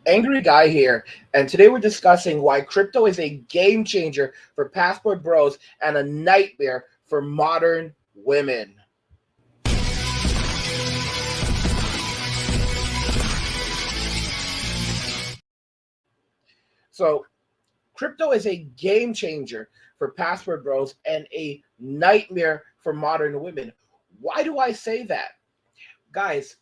Angry Guy here, and today we're discussing why crypto is a game changer for passport bros and a nightmare for modern women. So, crypto is a game changer for passport bros and a nightmare for modern women. Why do I say that? Guys,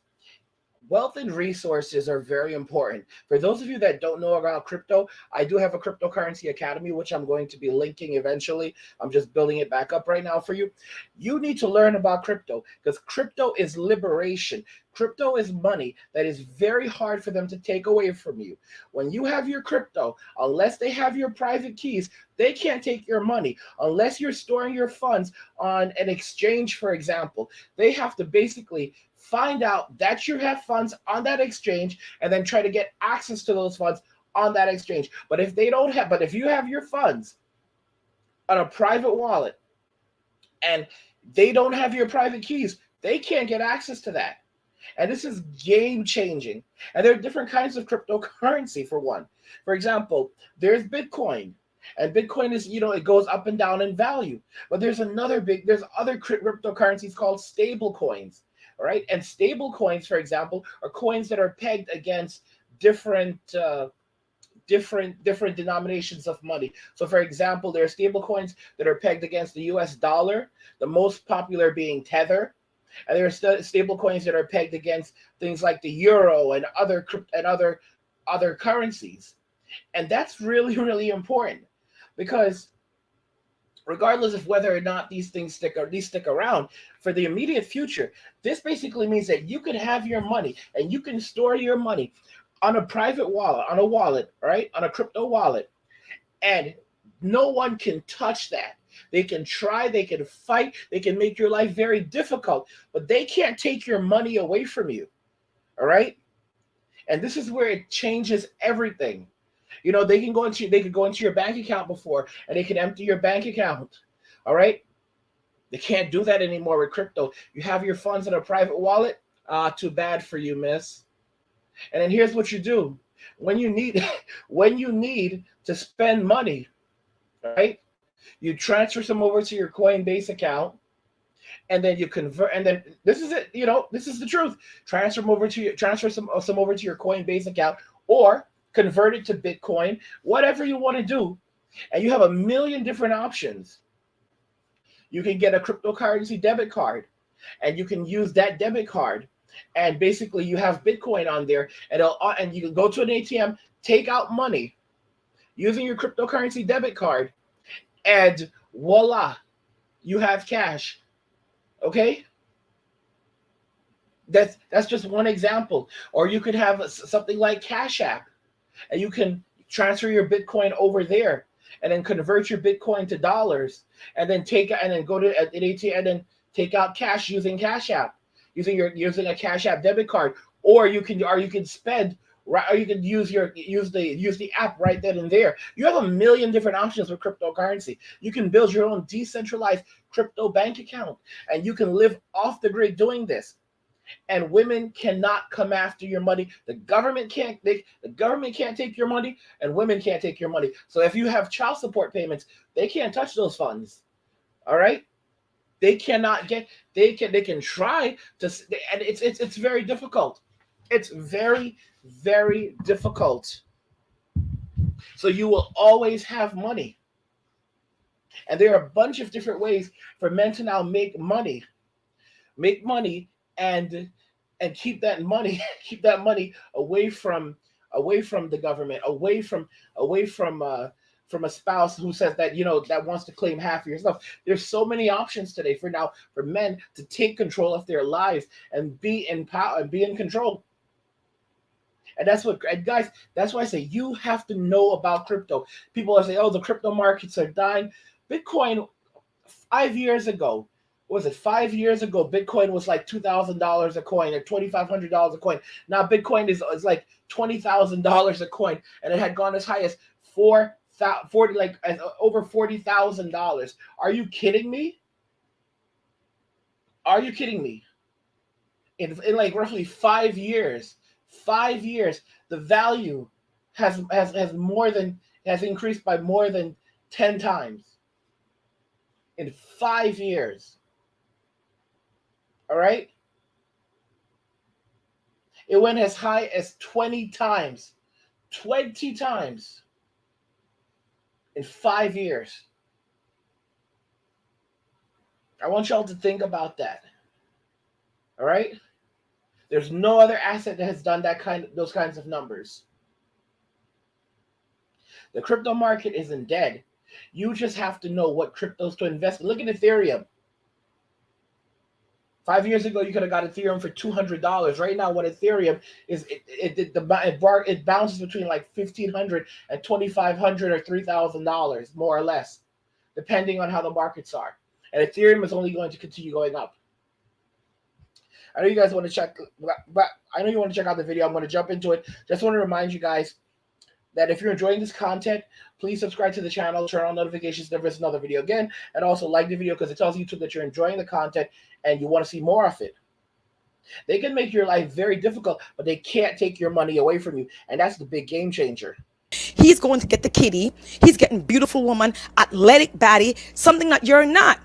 wealth and resources are very important. For those of you that don't know about crypto, I do have a cryptocurrency academy, which I'm going to be linking eventually. I'm just building it back up right now for you. You need to learn about crypto because crypto is liberation. Crypto is money that is very hard for them to take away from you. When you have your crypto, unless they have your private keys, they can't take your money. Unless you're storing your funds on an exchange, for example, they have to basically find out that you have funds on that exchange and then try to get access to those funds on that exchange. But if you have your funds on a private wallet and they don't have your private keys, they can't get access to that. And this is game changing. And there are different kinds of cryptocurrency for one. For example, there's Bitcoin. And Bitcoin is, it goes up and down in value. But there's other cryptocurrencies called stable coins. All right. And stable coins, for example, are coins that are pegged against different denominations of money. So, for example, there are stable coins that are pegged against the US dollar, the most popular being Tether. And there are stable coins that are pegged against things like the euro and other currencies. And that's really, really important because regardless of whether or not these stick around for the immediate future, this basically means that you can have your money and you can store your money on a private wallet, on a wallet, right? On a crypto wallet. And no one can touch that. They can try, they can fight, they can make your life very difficult, but they can't take your money away from you. All right? And this is where it changes everything. They could go into your bank account before and they can empty your bank account. All right? They can't do that anymore with crypto. You have your funds in a private wallet. Too bad for you, miss. And then here's what you do. When you need when you need to spend money, right? You transfer some over to your Coinbase account and then you convert and then this is it, this is the truth. Transfer some over to your Coinbase account or convert it to Bitcoin, whatever you want to do. And you have a million different options. You can get a cryptocurrency debit card and you can use that debit card and basically you have Bitcoin on there and you can go to an ATM, take out money using your cryptocurrency debit card and voila, you have cash. Okay? That's just one example. Or you could have something like Cash App and you can transfer your Bitcoin over there and then convert your Bitcoin to dollars and then go to an ATM and then take out cash using Cash App, using a Cash App debit card, or you can spend right, or you can use the app right then and there. You have a million different options with cryptocurrency. You can build your own decentralized crypto bank account, and you can live off the grid doing this. And women cannot come after your money. The government can't take your money, and women can't take your money. So if you have child support payments, they can't touch those funds. All right? They cannot get. They can try to, and it's very difficult. It's very very difficult. So you will always have money, and there are a bunch of different ways for men to now make money and keep that money away from the government, away from a spouse who says that that wants to claim half of your stuff. There's so many options today for men to take control of their lives and be in power and be in control. And guys, that's why I say you have to know about crypto. People are saying, "Oh, the crypto markets are dying." Bitcoin 5 years ago, what was it? 5 years ago, Bitcoin was like $2,000 a coin or $2,500 a coin. Now Bitcoin is like $20,000 a coin, and it had gone as high as 40, like over $40,000. Are you kidding me? Are you kidding me? In like roughly 5 years. 5 years, the value has increased by more than 10 times in 5 years. All right? It went as high as 20 times. 20 times in 5 years. I want y'all to think about that. All right? There's no other asset that has done those kinds of numbers. The crypto market isn't dead. You just have to know what cryptos to invest in. Look at Ethereum. 5 years ago, you could have got Ethereum for $200. Right now, what Ethereum is, it bounces between like $1,500 and $2,500 or $3,000, more or less, depending on how the markets are. And Ethereum is only going to continue going up. I know you guys want to check, but I know you want to check out the video. I'm going to jump into it. Just want to remind you guys that if you're enjoying this content, please subscribe to the channel, turn on notifications, never miss another video again, and also like the video because it tells YouTube that you're enjoying the content and you want to see more of it. They can make your life very difficult, but they can't take your money away from you, and that's the big game changer. He's going to get the kitty. He's getting beautiful woman, athletic baddie, something that you're not.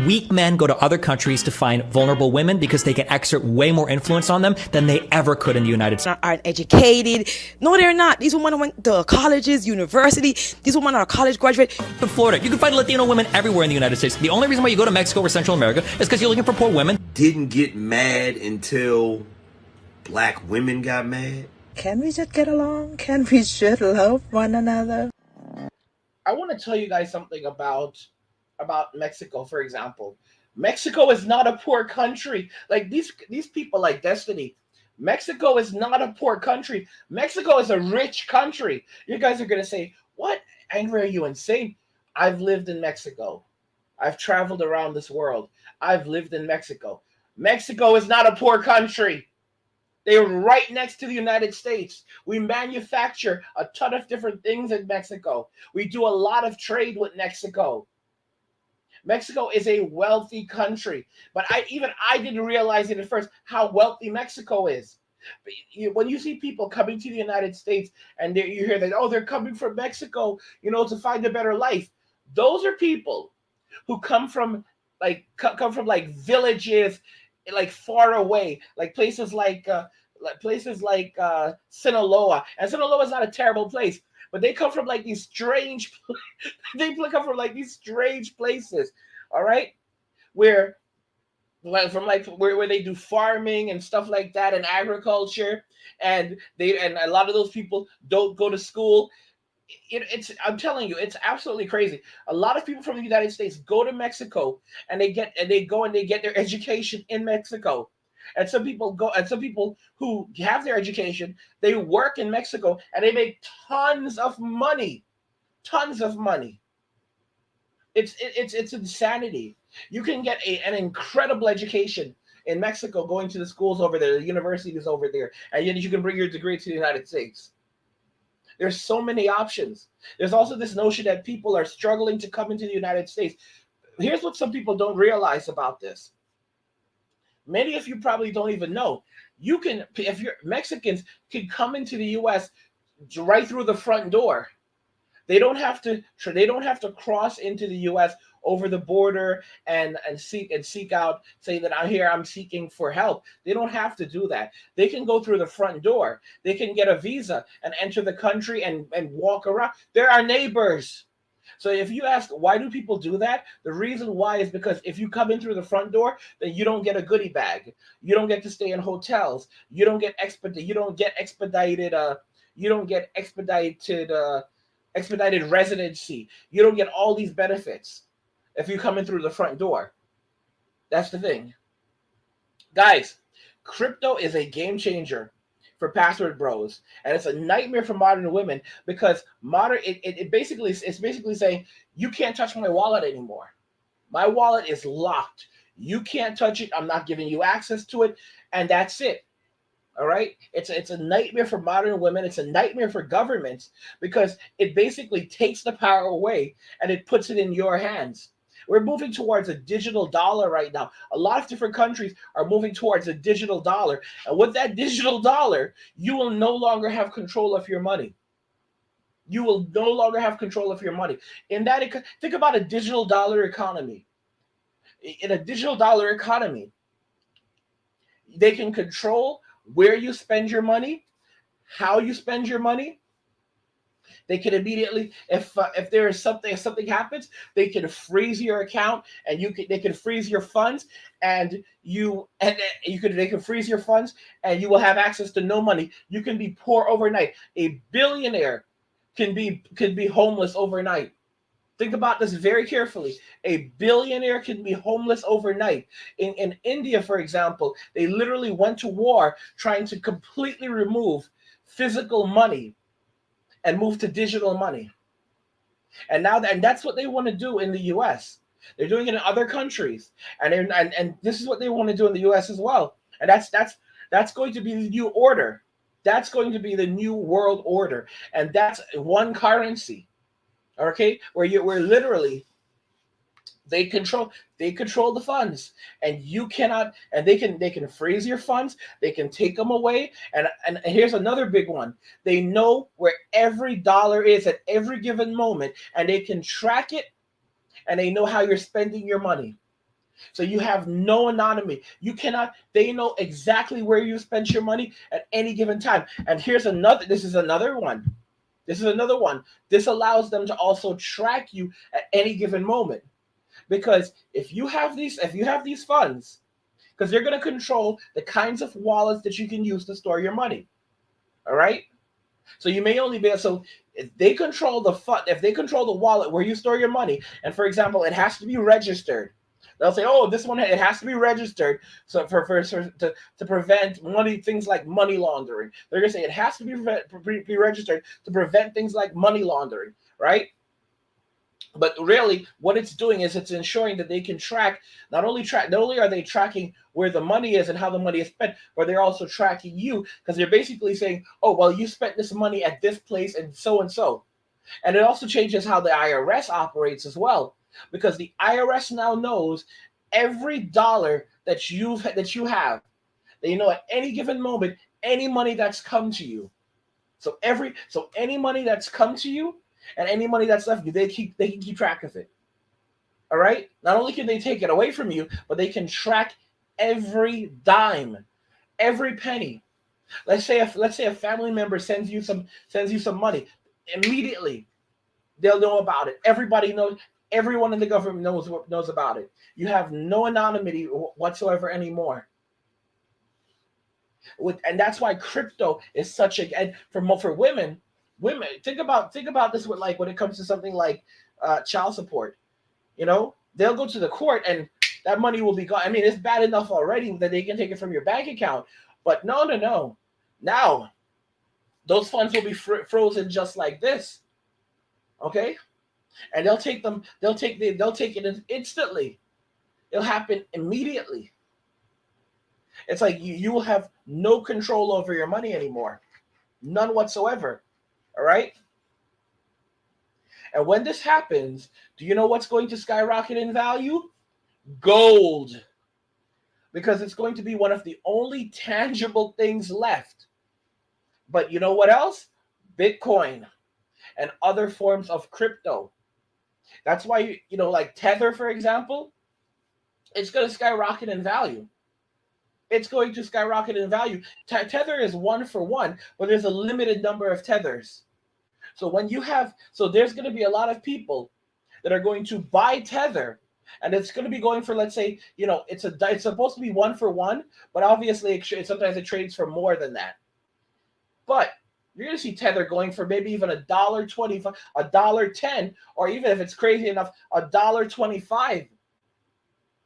Weak men go to other countries to find vulnerable women because they can exert way more influence on them than they ever could in the United States. Aren't educated. No, they're not. These women went to colleges, university. These women are college graduate. In Florida, you can find Latino women everywhere in the United States. The only reason why you go to Mexico or Central America is because you're looking for poor women. Didn't get mad until black women got mad. Can we just get along? Can we just love one another? I want to tell you guys something about Mexico, for example. Mexico is not a poor country. Like these people like Destiny. Mexico is not a poor country. Mexico is a rich country. You guys are going to say, what? Angry, are you insane? I've lived in Mexico. I've traveled around this world. I've lived in Mexico. Mexico is not a poor country. They're right next to the United States. We manufacture a ton of different things in Mexico. We do a lot of trade with Mexico. Mexico is a wealthy country, but I didn't realize it at first how wealthy Mexico is. When you see people coming to the United States and you hear that, oh, they're coming from Mexico, to find a better life. Those are people who come from villages, like far away, like places like Sinaloa. And Sinaloa is not a terrible place, but they come from like these strange places, all right, where they do farming and stuff like that and agriculture, and a lot of those people don't go to school. I'm telling you, it's absolutely crazy. A lot of people from the United States go to Mexico and they get their education in Mexico. And some people who have their education, they work in Mexico and they make tons of money. It's insanity. You can get an incredible education in Mexico going to the schools over there, the universities over there, and yet you can bring your degree to the United States. There's so many options. There's also this notion that people are struggling to come into the United States. Here's what some people don't realize about this. Many of you probably don't even know. Mexicans can come into the U.S. right through the front door. They don't have to cross into the U.S. over the border and seek out, say that I'm seeking for help. They don't have to do that. They can go through the front door. They can get a visa and enter the country and walk around. They're our neighbors. So if you ask, why do people do that? The reason why is because if you come in through the front door, then you don't get a goodie bag. You don't get to stay in hotels. You don't get expedited residency. You don't get all these benefits if you come in through the front door. That's the thing. Guys, crypto is a game changer for password bros, and it's a nightmare for modern women because it's basically saying you can't touch my wallet anymore. My wallet is locked. You can't touch it. I'm not giving you access to it, and that's it. All right, it's a nightmare for modern women. It's a nightmare for governments because it basically takes the power away and it puts it in your hands. We're moving towards a digital dollar right now. A lot of different countries are moving towards a digital dollar. And with that digital dollar, you will no longer have control of your money. You will no longer have control of your money. In that, think about a digital dollar economy. In a digital dollar economy, they can control where you spend your money, how you spend your money. They can immediately, if there is something, if something happens, they can freeze your account, and they can freeze your funds, and they can freeze your funds, and you will have access to no money. You can be poor overnight. A billionaire can be homeless overnight. Think about this very carefully. A billionaire can be homeless overnight. In India, for example, they literally went to war trying to completely remove physical money and move to digital money. And that's what they want to do in the US. They're doing it in other countries. And this is what they want to do in the US as well. And that's going to be the new order. That's going to be the new world order. And that's one currency. Okay? Where literally they control the funds, and you cannot, and they can freeze your funds, they can take them away, and here's another big one. They know where every dollar is at every given moment, and they can track it, and they know how you're spending your money. So you have no anonymity. They know exactly where you spend your money at any given time. And this is another one. This allows them to also track you at any given moment. Because if you have these funds, because they're going to control the kinds of wallets that you can use to store your money. All right? So you may only be, so if they control the wallet where you store your money, and for example, it has to be registered. They'll say, "Oh, this one, it has to be registered, so to prevent things like money laundering." They're gonna say it has to be registered to prevent things like money laundering, right? But really, what it's doing is it's ensuring that they can not only are they tracking where the money is and how the money is spent, but they're also tracking you, because they're basically saying, "Oh, well, you spent this money at this place and so and so." And it also changes how the IRS operates as well, because the IRS now knows every dollar that you have. They know at any given moment any money that's come to you. So any money that's come to you and any money that's left you, they can keep track of it. All right? Not only can they take it away from you, but they can track every dime, every penny. Let's say a family member sends you some money. Immediately, they'll know about it. Everybody knows. Everyone in the government knows about it. You have no anonymity whatsoever anymore. And that's why crypto is such a, and for women, think about this with, like, when it comes to something like child support. They'll go to the court and that money will be gone. I mean, it's bad enough already that they can take it from your bank account, but no. Now, those funds will be frozen just like this. Okay? And they'll take it instantly. It'll happen immediately. It's like you will have no control over your money anymore. None whatsoever. All right? And when this happens, do you know what's going to skyrocket in value? Gold. Because it's going to be one of the only tangible things left. But you know what else? Bitcoin and other forms of crypto. That's why, like Tether, for example, it's going to skyrocket in value. It's going to skyrocket in value. Tether is 1-for-1, but there's a limited number of tethers. So there's going to be a lot of people that are going to buy Tether, and it's going to be going for, let's say, it's supposed to be 1-for-1, but obviously sometimes it trades for more than that. But you're going to see Tether going for maybe even $1.25, $1.10, or even if it's crazy enough, $1.25,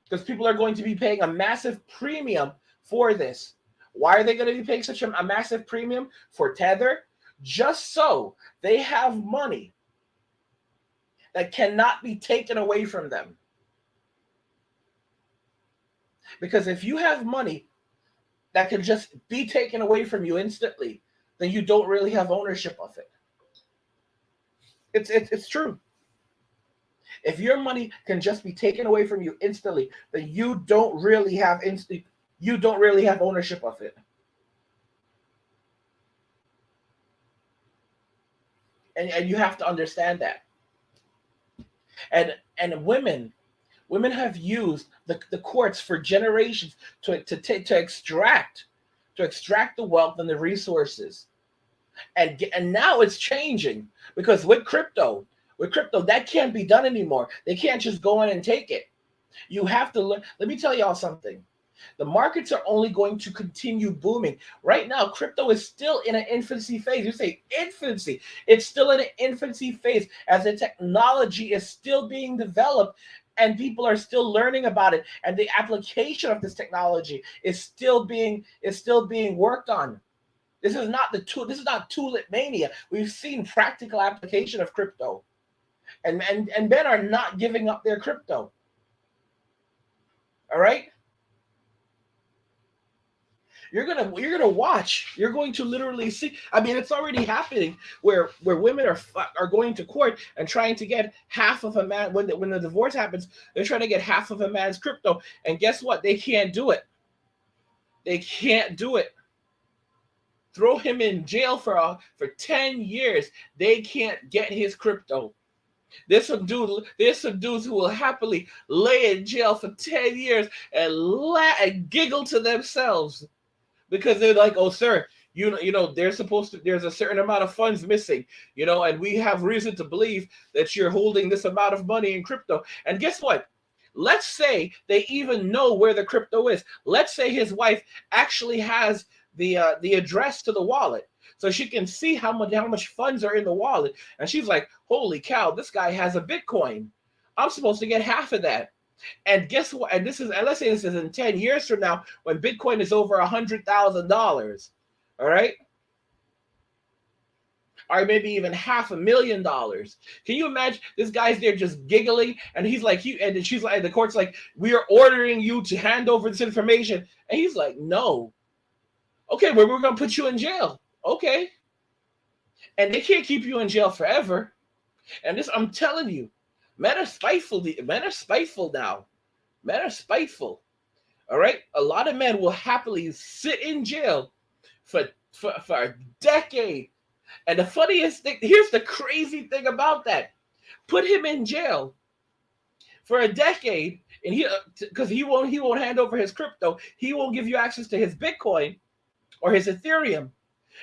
because people are going to be paying a massive premium for this. Why are they going to be paying such a massive premium for Tether? Just so they have money that cannot be taken away from them. Because if you have money that can just be taken away from you instantly, then you don't really have ownership of it. It's true. If your money can just be taken away from you instantly, then you don't really have ownership of it. And you have to understand that. And women have used the courts for generations to extract the wealth and the resources. And now it's changing, because with crypto that can't be done anymore. They can't just go in and take it. You have to learn. Let me tell y'all something. The markets are only going to continue booming. Right now, crypto is still in an infancy phase. You say infancy. It's still in an infancy phase, as the technology is still being developed and people are still learning about it. And the application of this technology is still being worked on. This is not tulip mania. We've seen practical application of crypto. And men are not giving up their crypto. All right? You're gonna watch. You're going to literally see. I mean, it's already happening where women are going to court and trying to get half of a man when the divorce happens. They're trying to get half of a man's crypto, and guess what? They can't do it. They can't do it. Throw him in jail for 10 years. They can't get his crypto. There's some dudes who will happily lay in jail for 10 years and giggle to themselves. Because they're like, oh, sir, you know, there's a certain amount of funds missing, and we have reason to believe that you're holding this amount of money in crypto. And guess what? Let's say they even know where the crypto is. Let's say his wife actually has the address to the wallet, so she can see how much funds are in the wallet. And she's like, holy cow, this guy has a Bitcoin. I'm supposed to get half of that. And guess what? And let's say this is in 10 years from now, when Bitcoin is over $100,000, all right? Or maybe even $500,000. Can you imagine? This guy's there just giggling, and he's like, and she's like, the court's like, we are ordering you to hand over this information. And he's like, no. Okay, well, we're gonna put you in jail. Okay. And they can't keep you in jail forever. And this, I'm telling you, men are spiteful. Men are spiteful now. Men are spiteful. All right. A lot of men will happily sit in jail for a decade. And the funniest thing, here's the crazy thing about that: put him in jail for a decade, and because he won't hand over his crypto. He won't give you access to his Bitcoin or his Ethereum,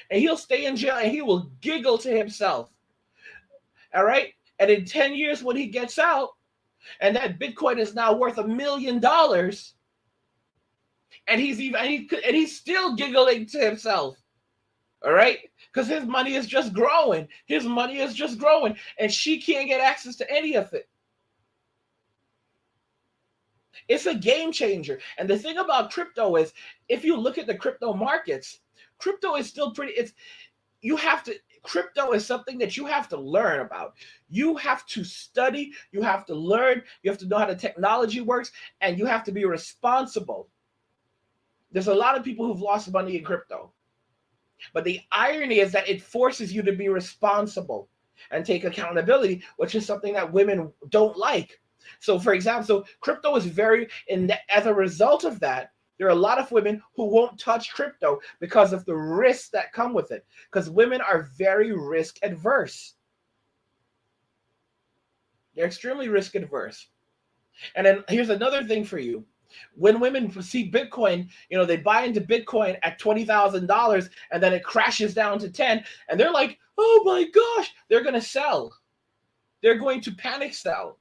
and he'll stay in jail and he will giggle to himself. All right. And in 10 years, when he gets out, and that Bitcoin is now worth $1 million, and he's still giggling to himself. All right, because his money is just growing. His money is just growing, and she can't get access to any of it. It's a game changer. And the thing about crypto is, if you look at the crypto markets, crypto is still crypto is something that you have to learn about. You have to study, you have to learn, you have to know how the technology works, and you have to be responsible. There's a lot of people who've lost money in crypto. But the irony is that it forces you to be responsible and take accountability, which is something that women don't like. So, for example, crypto is as a result of that, there are a lot of women who won't touch crypto because of the risks that come with it, because women are very risk adverse. They're extremely risk adverse. And then here's another thing for you. When women see Bitcoin, they buy into Bitcoin at $20,000, and then it crashes down to 10, and they're like, oh my gosh, they're going to sell. They're going to panic sell.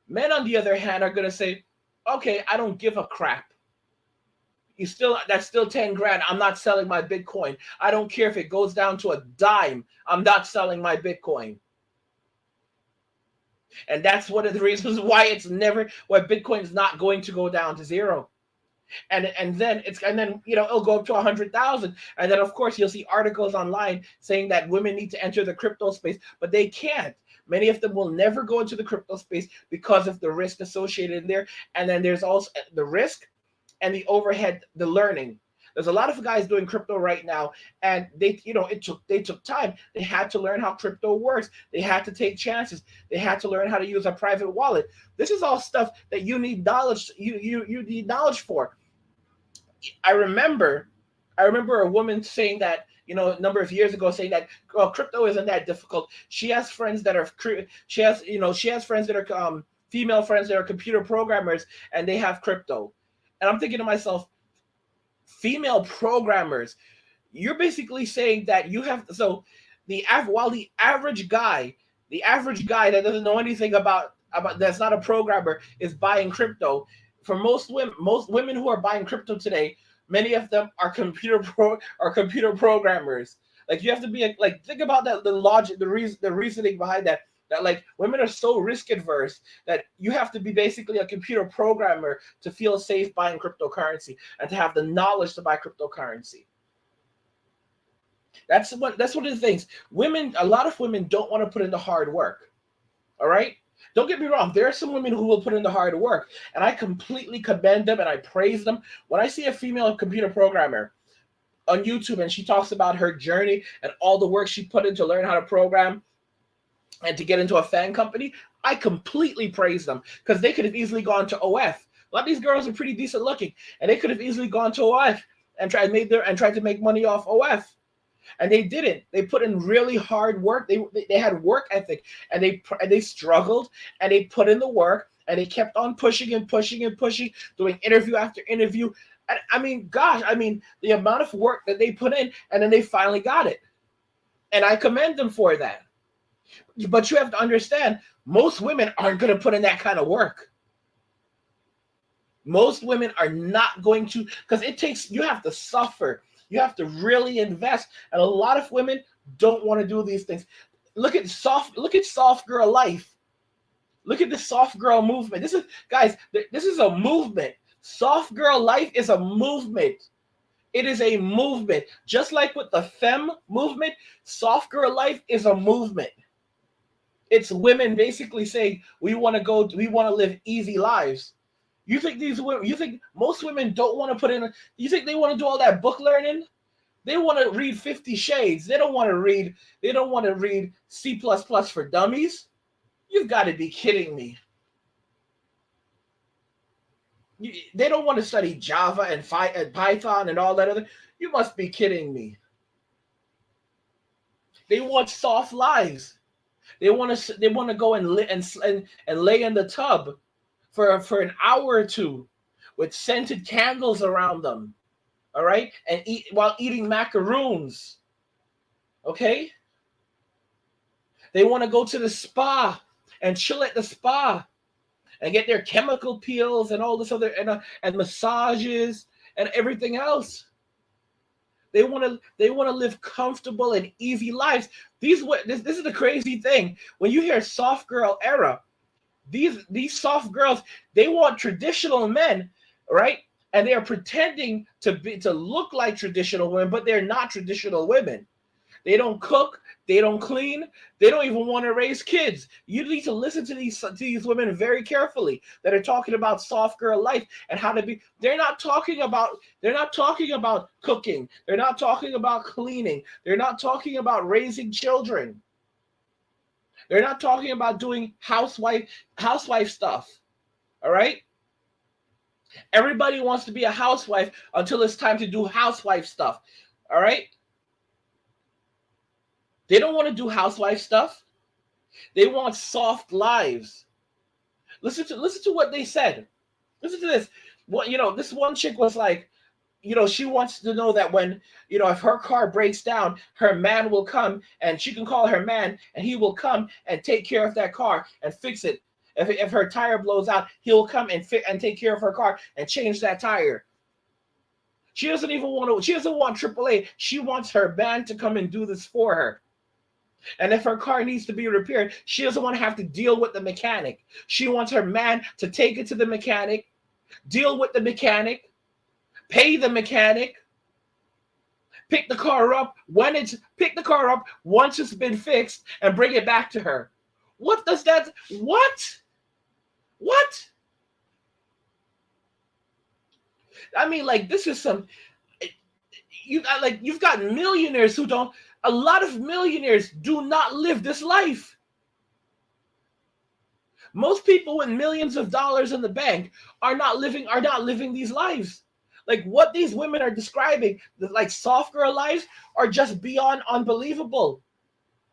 Men, on the other hand, are going to say, okay, I don't give a crap. That's still 10 grand. I'm not selling my Bitcoin. I don't care if it goes down to a dime. I'm not selling my Bitcoin. And that's one of the reasons why Bitcoin is not going to go down to zero. And then it'll go up to 100,000. And then of course you'll see articles online saying that women need to enter the crypto space, but they can't. Many of them will never go into the crypto space because of the risk associated in there. And then there's also the risk and the overhead, the learning. There's a lot of guys doing crypto right now, and they took time. They had to learn how crypto works. They had to take chances. They had to learn how to use a private wallet. This is all stuff that you need knowledge. You need knowledge for. I remember a woman saying that, a number of years ago, saying that, well, crypto isn't that difficult. She has friends that are female friends that are computer programmers, and they have crypto. And I'm thinking to myself, female programmers, you're basically saying that you have, so while the average guy that doesn't know anything about that's not a programmer is buying crypto. For most women who are buying crypto today, many of them are computer programmers. Like, you have to be think about that, the logic, the reasoning behind that. That, like, women are so risk adverse that you have to be basically a computer programmer to feel safe buying cryptocurrency and to have the knowledge to buy cryptocurrency. That's one of the things. A lot of women don't want to put in the hard work. All right? Don't get me wrong. There are some women who will put in the hard work, and I completely commend them and I praise them. When I see a female computer programmer on YouTube and she talks about her journey and all the work she put in to learn how to program and to get into a fan company, I completely praise them, because they could have easily gone to OF. A lot of these girls are pretty decent looking, and they could have easily gone to OF and tried to make money off OF. And they didn't. They put in really hard work. They had work ethic, and they struggled, and they put in the work, and they kept on pushing and pushing and pushing, doing interview after interview. I mean, the amount of work that they put in, and then they finally got it. And I commend them for that. But you have to understand, most women aren't going to put in that kind of work. Most women are not going to, because you have to suffer. You have to really invest. And a lot of women don't want to do these things. Look at soft girl life. Look at the soft girl movement. This is a movement. Soft girl life is a movement. It is a movement. Just like with the femme movement, soft girl life is a movement. It's women basically saying, we want to live easy lives. You think most women don't want to put in, you think they want to do all that book learning? They want to read 50 Shades. They don't want to read C++ for Dummies. You've got to be kidding me. They don't want to study Java and Python and all that other. You must be kidding me. They want soft lives. They want to go and lay in the tub for an hour or two with scented candles around them. All right? And eat while eating macaroons. Okay? They want to go to the spa and chill at the spa and get their chemical peels and all this other and massages and everything else. They want to live comfortable and easy lives. This is the crazy thing. When you hear soft girl era, these soft girls, they want traditional men, right? And they are pretending to look like traditional women, but they're not traditional women. They don't cook, they don't clean, they don't even want to raise kids. You need to listen to these women very carefully that are talking about soft girl life and how to be. They're not talking about cooking. They're not talking about cleaning. They're not talking about raising children. They're not talking about doing housewife stuff. All right? Everybody wants to be a housewife until it's time to do housewife stuff. All right? They don't want to do housewife stuff. They want soft lives. Listen to what they said. Listen to this. This one chick was like, she wants to know that when, if her car breaks down, her man will come and she can call her man and he will come and take care of that car and fix it. If her tire blows out, he'll come and take care of her car and change that tire. She doesn't want AAA. She wants her man to come and do this for her. And if her car needs to be repaired, she doesn't want to have to deal with the mechanic. She wants her man to take it to the mechanic, deal with the mechanic, pay the mechanic, pick the car up once it's been fixed, and bring it back to her. What? I mean, like, this is some. you've got millionaires who don't. A lot of millionaires do not live this life. Most people with millions of dollars in the bank are not living these lives. Like what these women are describing, like soft girl lives, are just beyond unbelievable.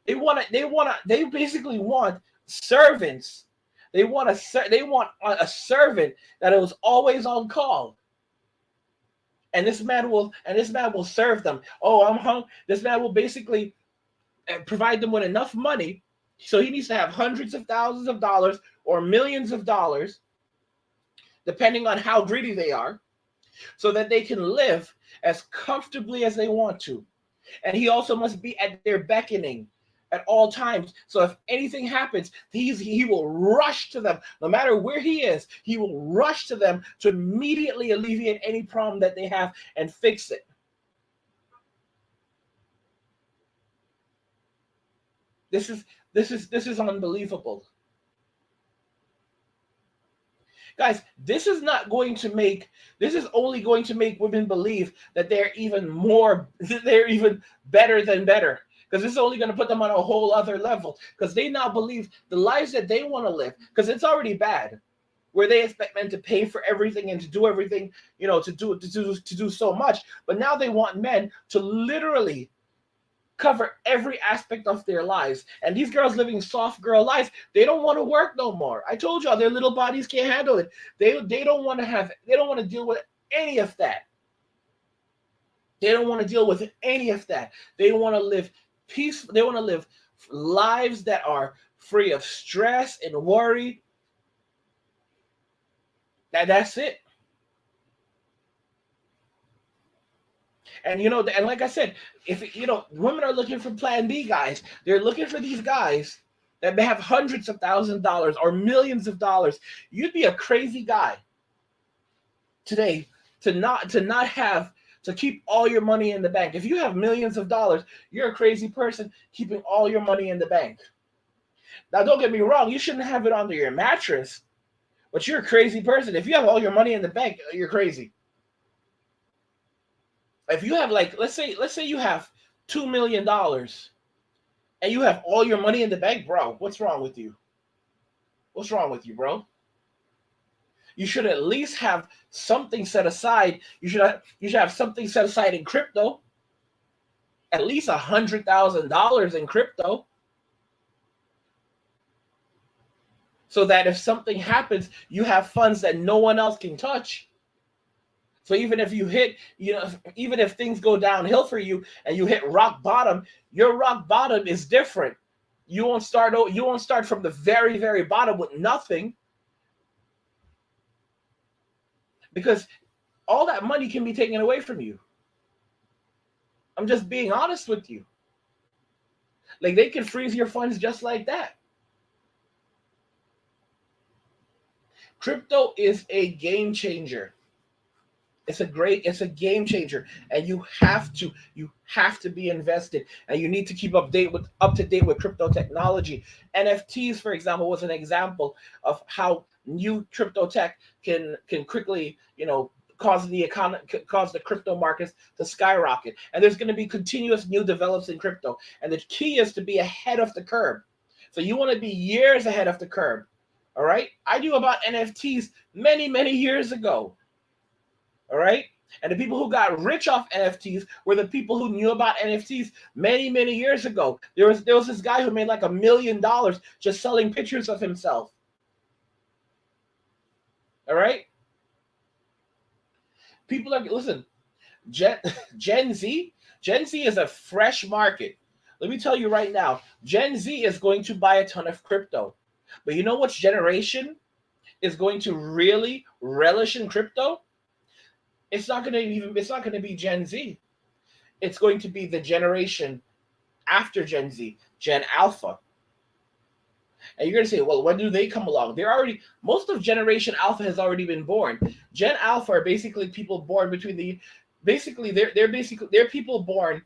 They basically want servants. They want a servant that was always on call. And this man will serve them. Oh, I'm hungry. This man will basically provide them with enough money. So he needs to have hundreds of thousands of dollars or millions of dollars, depending on how greedy they are, so that they can live as comfortably as they want to. And he also must be at their beckoning at all times. So if anything happens, he will rush to them. No matter where he is, he will rush to them to immediately alleviate any problem that they have and fix it. This is unbelievable. Guys, this is only going to make women believe that they're even better than better. Because this is only going to put them on a whole other level. Because they now believe the lives that they want to live, because it's already bad, where they expect men to pay for everything and to do everything, to do so much. But now they want men to literally cover every aspect of their lives. And these girls living soft girl lives, they don't want to work no more. I told y'all their little bodies can't handle it. They don't want to deal with any of that. They don't want to deal with any of that. They want to live peaceful. They want to live lives that are free of stress and worry. That's it. And and like I said, if women are looking for plan B guys, they're looking for these guys that may have hundreds of thousands of dollars or millions of dollars. You'd be a crazy guy today to keep all your money in the bank. If you have millions of dollars, you're a crazy person keeping all your money in the bank. Now, don't get me wrong, you shouldn't have it under your mattress, but you're a crazy person. If you have all your money in the bank, you're crazy. If you have, like, let's say you have $2 million and you have all your money in the bank, bro, what's wrong with you? What's wrong with you, bro? You should at least have something set aside. You should have something set aside in crypto. At least $100,000 in crypto. So that if something happens, you have funds that no one else can touch. So even if even if things go downhill for you and you hit rock bottom, your rock bottom is different. You won't start from the very, very bottom with nothing. Because all that money can be taken away from you. I'm just being honest with you. Like, they can freeze your funds just like that. Crypto is a game changer. It's a game changer, and you have to be invested, and you need to keep up to date with crypto technology. NFTs, for example, was an example of how new crypto tech can quickly, cause the crypto markets to skyrocket. And there's going to be continuous new developments in crypto, and the key is to be ahead of the curve. So you want to be years ahead of the curve. All right, I knew about NFTs many, many years ago. All right. And the people who got rich off NFTs were the people who knew about NFTs many, many years ago. There was this guy who made like $1 million just selling pictures of himself. All right. People are, listen, Gen Z is a fresh market. Let me tell you right now, Gen Z is going to buy a ton of crypto. But you know which generation is going to really relish in crypto? It's not going to be Gen Z. It's going to be the generation after Gen Z, Gen Alpha. And you're going to say, well, when do they come along? Most of Generation Alpha has already been born. Gen Alpha are basically people born they're people born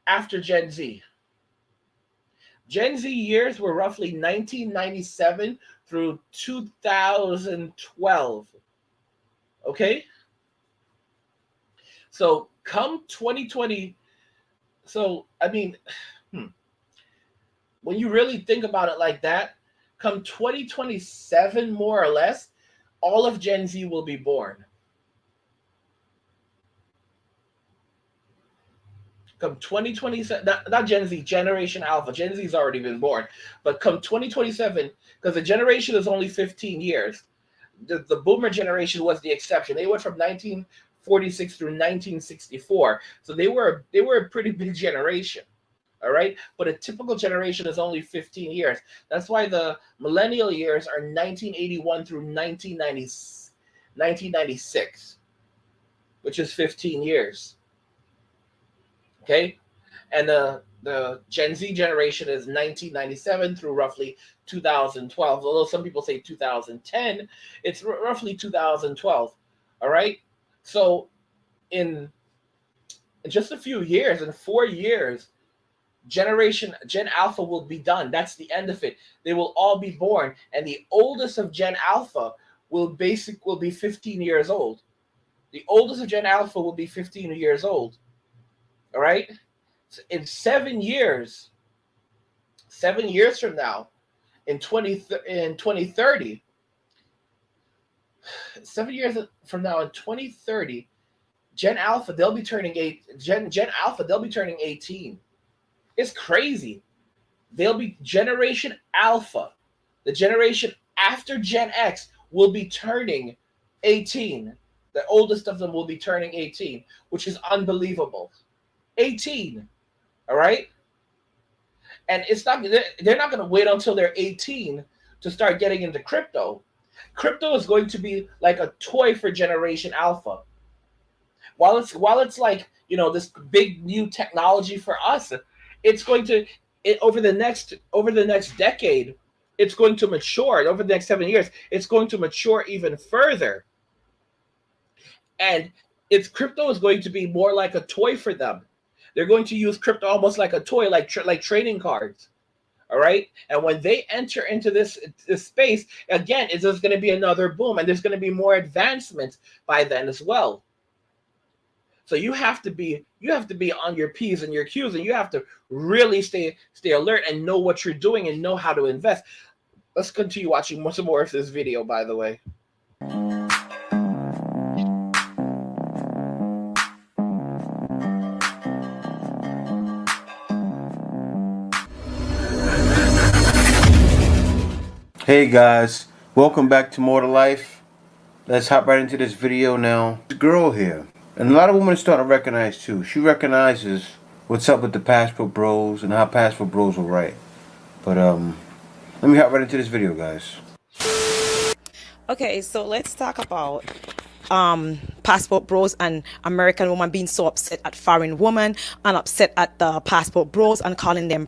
after Gen Z. Gen Z years were roughly 1997 through 2012. Okay? So come 2020. So I mean, when you really think about it like that, come 2027, more or less, all of Gen Z will be born. Come 2027, not Gen Z, Generation Alpha. Gen Z's already been born. But come 2027, because the generation is only 15 years, the boomer generation was the exception. They went from 1946 through 1964. So they were a pretty big generation. All right. But a typical generation is only 15 years. That's why the millennial years are 1981 through 1996, which is 15 years. Okay. And the Gen Z generation is 1997 through roughly 2012. Although some people say 2010, it's roughly 2012. All right. So in just a few years, in 4 years, Gen Alpha will be done. That's the end of it. They will all be born, and the oldest of Gen Alpha will be 15 years old. The oldest of Gen Alpha will be 15 years old. All right. So in 7 years, 7 years from now, in 2030, 7 years from now in 2030, Gen Alpha they'll be turning 18. It's crazy. They'll be Generation Alpha. The generation after Gen X will be turning 18. The oldest of them will be turning 18, which is unbelievable. 18. All right? And they're not going to wait until they're 18 to start getting into crypto. Crypto is going to be like a toy for Generation Alpha. While it's like, this big new technology for us, it's going to over the next decade, it's going to mature. Over the next 7 years, it's going to mature even further. And crypto is going to be more like a toy for them. They're going to use crypto almost like a toy, like trading cards. All right. And when they enter into this space, again, there's going to be another boom, and there's going to be more advancements by then as well. So you have to be on your P's and your Q's, and you have to really stay alert and know what you're doing and know how to invest. Let's continue watching some more of this video, by the way. Hey guys, welcome back to More to Life. Let's hop right into this video now. The girl here, and a lot of women are starting to recognize too. She recognizes what's up with the Passport Bros and how Passport Bros are right. But let me hop right into this video, guys. Okay, so let's talk about Passport Bros and American woman being so upset at foreign women and upset at the Passport Bros and calling them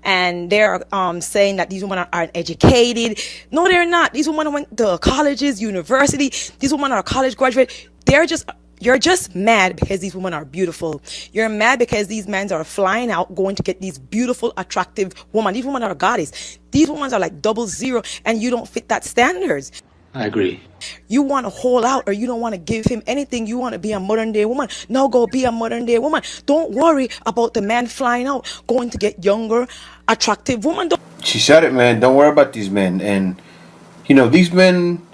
and they're saying that these women aren't educated. No, they're not. These women went to colleges, university. These women are college graduates. You're just mad because these women are beautiful. You're mad because these men are flying out, going to get these beautiful, attractive women. These women are goddess. These women are like 00, and you don't fit that standards. I agree. You want to hold out, or you don't want to give him anything. You want to be a modern day woman. No, go be a modern day woman. Don't worry about the man flying out, going to get younger, attractive woman. She said it, man. Don't worry about these men. And these men,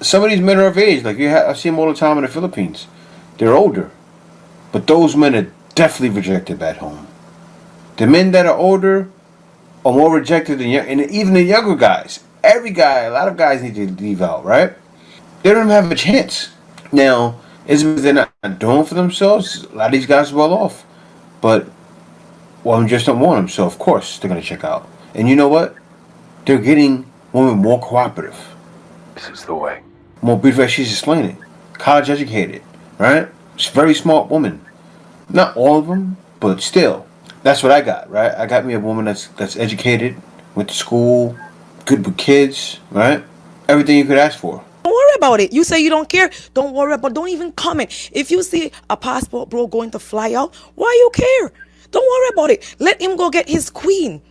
some of these men are of age. Like I see them all the time in the Philippines. They're older, but those men are definitely rejected back home. The men that are older are more rejected than and even the younger guys. Every guy, a lot of guys need to leave out, right? They don't have a chance. Now, is it because they're not doing for themselves? A lot of these guys are well off. But women just don't want them, so of course they're going to check out. And you know what? They're getting women more cooperative. This is the way. More beautiful, as she's explaining. College educated, right? She's a very smart woman. Not all of them, but still. That's what I got, right? I got me a woman that's educated, went to school, good with kids, right? Everything you could ask for. Don't worry about it. You say you don't care. Don't worry about it. Don't even comment. If you see a Passport Bro going to fly out, why you care? Don't worry about it. Let him go get his queen.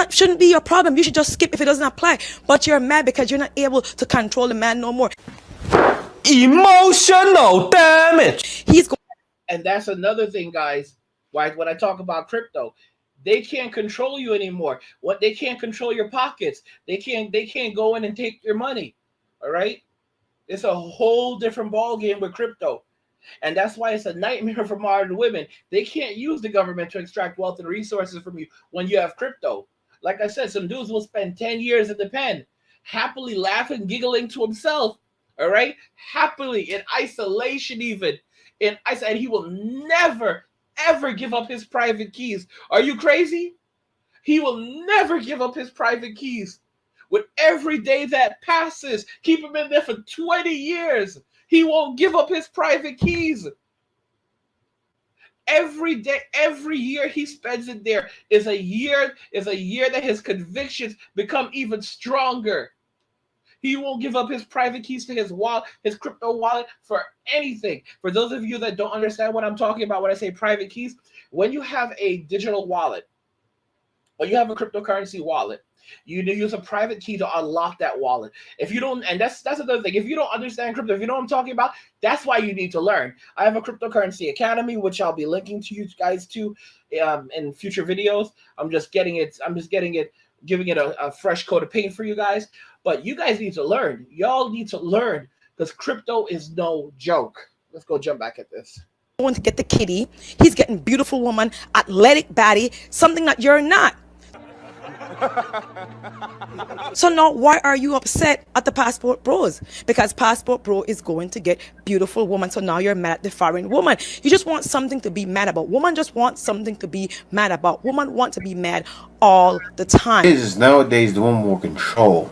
Shouldn't be your problem. You should just skip if it doesn't apply. But you're mad because you're not able to control the man no more. Emotional damage. He's going. And that's another thing, guys. Why when I talk about crypto, they can't control you anymore. What they can't control your pockets. They can't go in and take your money. All right? It's a whole different ball game with crypto. And that's why it's a nightmare for modern women. They can't use the government to extract wealth and resources from you when you have crypto. Like I said, some dudes will spend 10 years in the pen, happily laughing, giggling to himself. All right? Happily, in isolation, even. And he will never, ever give up his private keys. Are you crazy? He will never give up his private keys. With every day that passes, keep him in there for 20 years. He won't give up his private keys. Every day, every year he spends it there is a year that his convictions become even stronger. He won't give up his private keys to his wallet, his crypto wallet, for anything. For those of you that don't understand what I'm talking about when I say private keys, when you have a digital wallet, when you have a cryptocurrency wallet, you need to use a private key to unlock that wallet. If you don't, and that's another thing. If you don't understand crypto, if you know what I'm talking about, that's why you need to learn. I have a cryptocurrency academy, which I'll be linking to you guys to in future videos. I'm just getting it, giving it a fresh coat of paint for you guys. But you guys need to learn. Y'all need to learn because crypto is no joke. Let's go jump back at this. Going to get the kitty. He's getting beautiful woman, athletic baddie, something that you're not. So now why are you upset at the Passport Bros? Because Passport Bro is going to get beautiful woman. So now you're mad at the foreign woman. You just want something to be mad about. Woman just wants something to be mad about. Woman want to be mad all the time. Is nowadays the woman want control,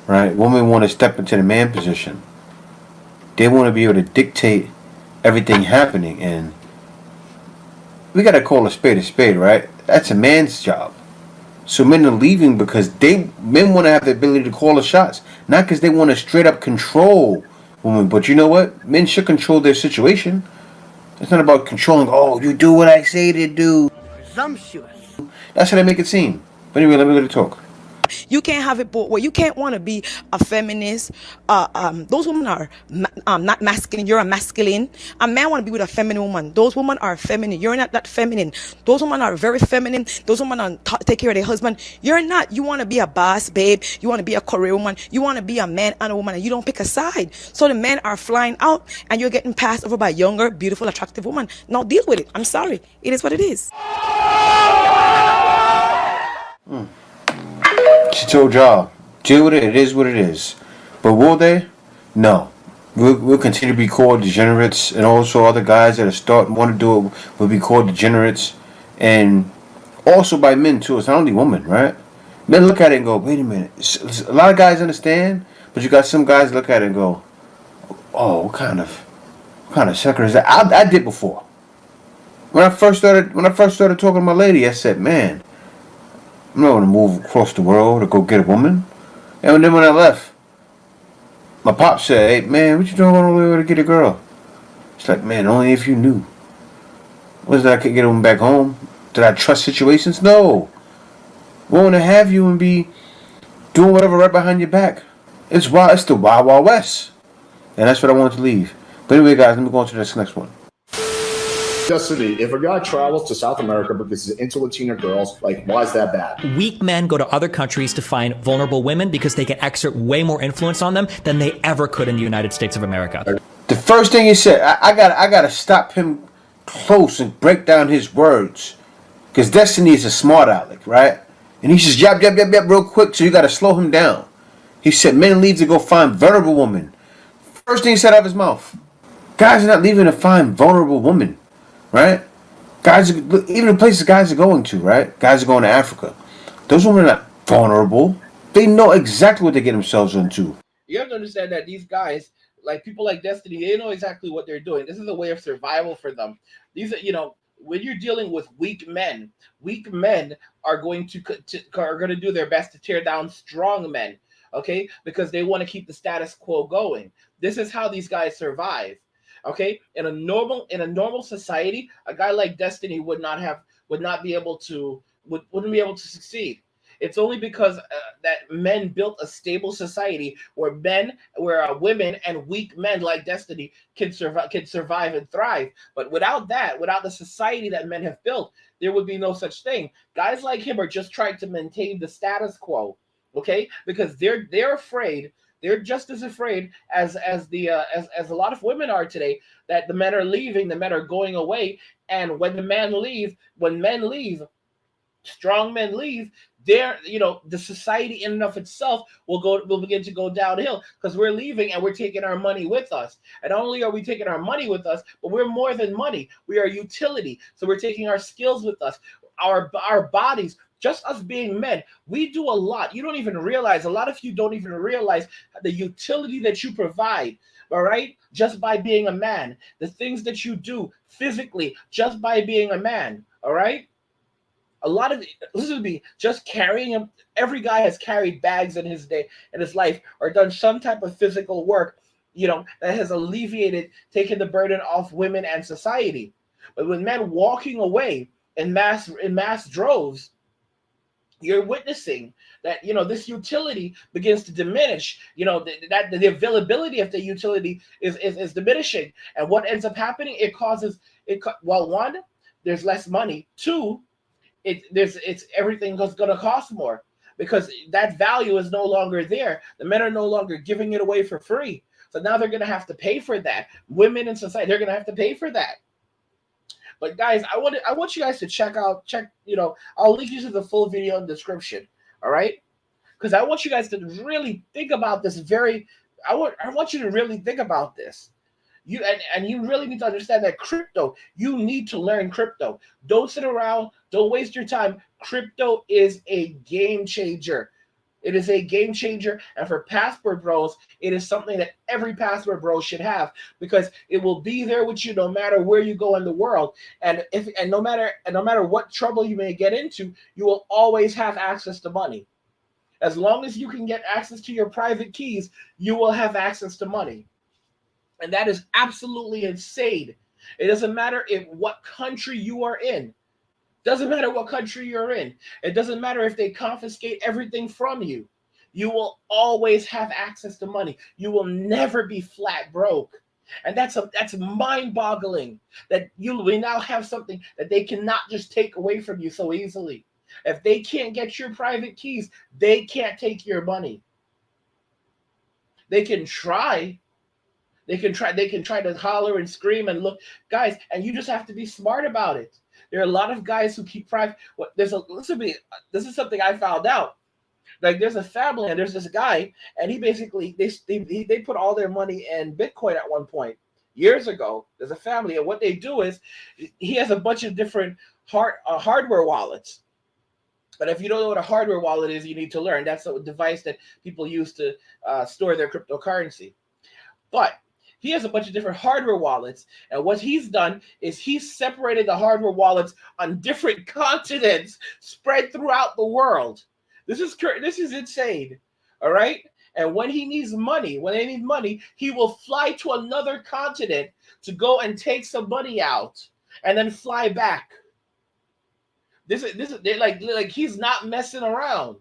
right? Women want to step into the man position. They want to be able to dictate everything happening, and we gotta call a spade, right? That's a man's job. So men are leaving because men want to have the ability to call the shots, not because they want to straight up control women. But you know what? Men should control their situation. It's not about controlling. Oh, you do what I say to do. Presumptuous. That's how they make it seem. But anyway, let me go to talk. You can't have it both ways. You can't want to be a feminist. Those women are not masculine. You're a masculine. A man want to be with a feminine woman. Those women are feminine. You're not that feminine. Those women are very feminine. Those women are take care of their husband. You're not. You want to be a boss, babe. You want to be a career woman. You want to be a man and a woman, and you don't pick a side. So the men are flying out, and you're getting passed over by younger, beautiful, attractive women. Now deal with it. I'm sorry. It is what it is. She told y'all, deal with it. It is what it is. But will they? No. We'll continue to be called degenerates, and also other guys that are starting want to do it will be called degenerates, and also by men too. It's not only women, right? Men look at it and go, wait a minute. A lot of guys understand, but you got some guys look at it and go, oh, what kind of sucker is that? I did before. When I first started talking to my lady, I said, man, I'm not going to move across the world to go get a woman. And then when I left, my pop said, hey, man, what you doing going over to get a girl? It's like, man, only if you knew. Was that I could get them back home? Did I trust situations? No. Want to have you and be doing whatever right behind your back. It's wild. It's the wild, wild west. And that's what I wanted to leave. But anyway, guys, let me go on to this next one. Destiny, if a guy travels to South America because he's into Latina girls, like, why is that bad? Weak men go to other countries to find vulnerable women because they can exert way more influence on them than they ever could in the United States of America. The first thing he said, I gotta stop him close and break down his words. Because Destiny is a smart aleck, right? And he says, yap, real quick, so you gotta slow him down. He said, men leave to go find vulnerable women. First thing he said out of his mouth. Guys are not leaving to find vulnerable women. Right? Guys, even the places guys are going to, right? Guys are going to Africa. Those women are not vulnerable. They know exactly what they get themselves into. You have to understand that these guys, like people like Destiny, they know exactly what they're doing. This is a way of survival for them. These are, when you're dealing with weak men are going to do their best to tear down strong men, okay? Because they want to keep the status quo going. This is how these guys survive. Okay, in a normal society, a guy like Destiny wouldn't be able to succeed. It's only because that men built a stable society where women and weak men like Destiny can survive and thrive. But without that, without the society that men have built, there would be no such thing. Guys like him are just trying to maintain the status quo, okay? Because they're afraid. They're just as afraid as a lot of women are today that the men are leaving, the men are going away, and when men leave, strong men leave, the society in and of itself will begin to go downhill because we're leaving and we're taking our money with us. And not only are we taking our money with us, but we're more than money. We are utility. So we're taking our skills with us, our bodies. Just us being men, we do a lot. You don't even realize, a lot of you don't even realize the utility that you provide, all right? Just by being a man. The things that you do physically just by being a man, all right? Listen to me, just carrying every guy has carried bags in his life, or done some type of physical work, that has alleviated, taken the burden off women and society. But with men walking away in mass droves, you're witnessing that this utility begins to diminish. That the availability of the utility is diminishing, and what ends up happening, one, there's less money. Two, everything is going to cost more because that value is no longer there. The men are no longer giving it away for free, so now they're going to have to pay for that. Women in society, they're going to have to pay for that. But guys, I want you guys to check. I'll link you to the full video in the description. All right, because I want you guys to really think about this. I want you to really think about this. You really need to understand that crypto. You need to learn crypto. Don't sit around. Don't waste your time. Crypto is a game changer. It is a game changer, and for password bros, it is something that every password bro should have because it will be there with you no matter where you go in the world, and no matter what trouble you may get into, you will always have access to money. As long as you can get access to your private keys, you will have access to money, and that is absolutely insane. It doesn't matter what country you are in. Doesn't matter what country you're in. It doesn't matter if they confiscate everything from you. You will always have access to money. You will never be flat broke. And that's mind-boggling that we now have something that they cannot just take away from you so easily. If they can't get your private keys, they can't take your money. They can try. They can try to holler and scream and look, guys, and you just have to be smart about it. There are a lot of guys who keep private. Listen to me. This is something I found out. Like, there's a family and there's this guy, and he basically they put all their money in Bitcoin at one point years ago. There's a family, and what they do is he has a bunch of different hardware wallets. But if you don't know what a hardware wallet is, you need to learn. That's a device that people use to store their cryptocurrency. But he has a bunch of different hardware wallets, and what he's done is he's separated the hardware wallets on different continents spread throughout the world. This is insane, all right? And when they need money, he will fly to another continent to go and take some money out, and then fly back. They're like he's not messing around.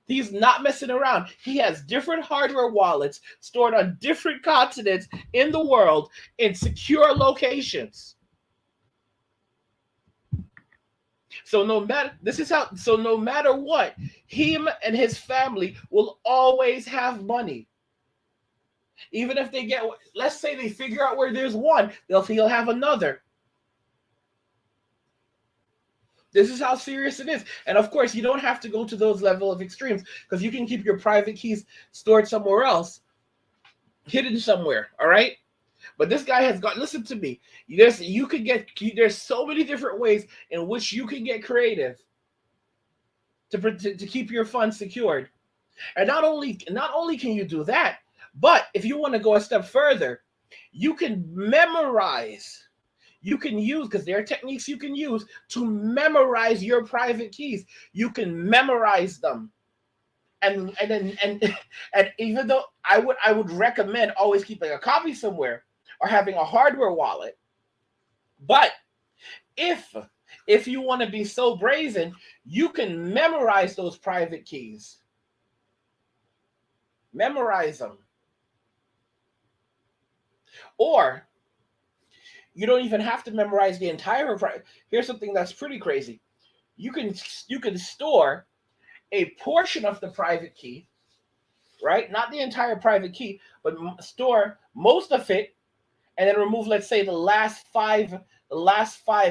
He's not messing around. He has different hardware wallets stored on different continents in the world in secure locations. So no matter what, him and his family will always have money. Even if they let's say they figure out where there's one, he'll have another. This is how serious it is. And of course, you don't have to go to those level of extremes because you can keep your private keys stored somewhere else, hidden somewhere, all right? But this guy listen to me. There's so many different ways in which you can get creative to keep your funds secured. And not only can you do that, but if you want to go a step further, you can memorize. You can use, because there are techniques you can use to memorize your private keys. You can memorize them, and even though I would recommend always keeping a copy somewhere or having a hardware wallet, but if if you want to be so brazen, you can memorize those private keys. Memorize them. Or you don't even have to memorize the entire private. Here's something that's pretty crazy. You can store a portion of the private key, right? Not the entire private key, but store most of it, and then remove, let's say, the last five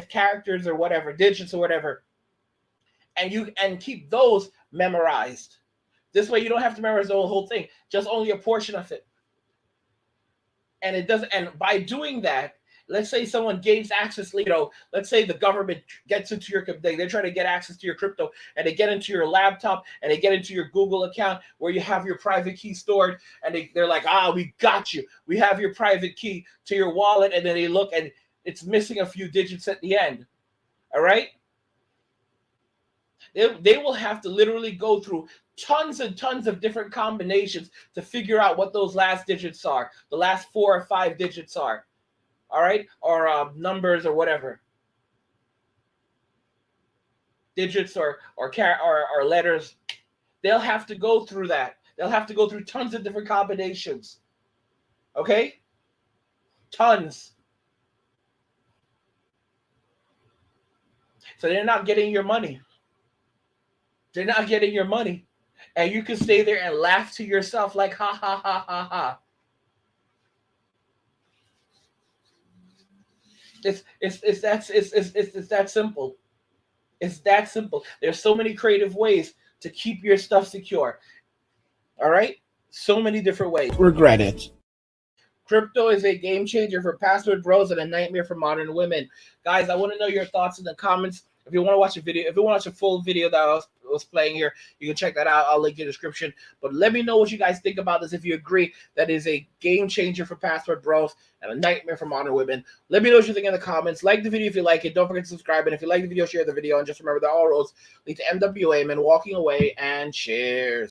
characters or whatever, digits or whatever, and keep those memorized. This way, you don't have to memorize the whole thing, just only a portion of it. And it doesn't. And by doing that, let's say someone gains access, let's say the government gets into your, they're trying to get access to your crypto, and they get into your laptop, and they get into your Google account where you have your private key stored, and they're like, we got you. We have your private key to your wallet, and then they look, and it's missing a few digits at the end. All right? They will have to literally go through tons and tons of different combinations to figure out what those last digits are, the last 4 or 5 digits are. All right, or numbers or whatever, digits or letters. They'll have to go through that. They'll have to go through tons of different combinations. Okay, tons. So they're not getting your money. They're not getting your money, and you can stay there and laugh to yourself like ha ha ha ha ha. It's that simple. It's that simple. There's so many creative ways to keep your stuff secure. All right? So many different ways. Regret it. Crypto is a game changer for password bros and a nightmare for modern women. Guys, I want to know your thoughts in the comments. If you want to watch a video, if you want to watch a full video that I was playing here, you can check that out. I'll link in the description. But let me know what you guys think about this. If you agree that is a game changer for password bros and a nightmare for modern women, let me know what you think in the comments. Like the video if you like it. Don't forget to subscribe. And if you like the video, share the video. And just remember that all roads lead to MWA, men walking away. And cheers.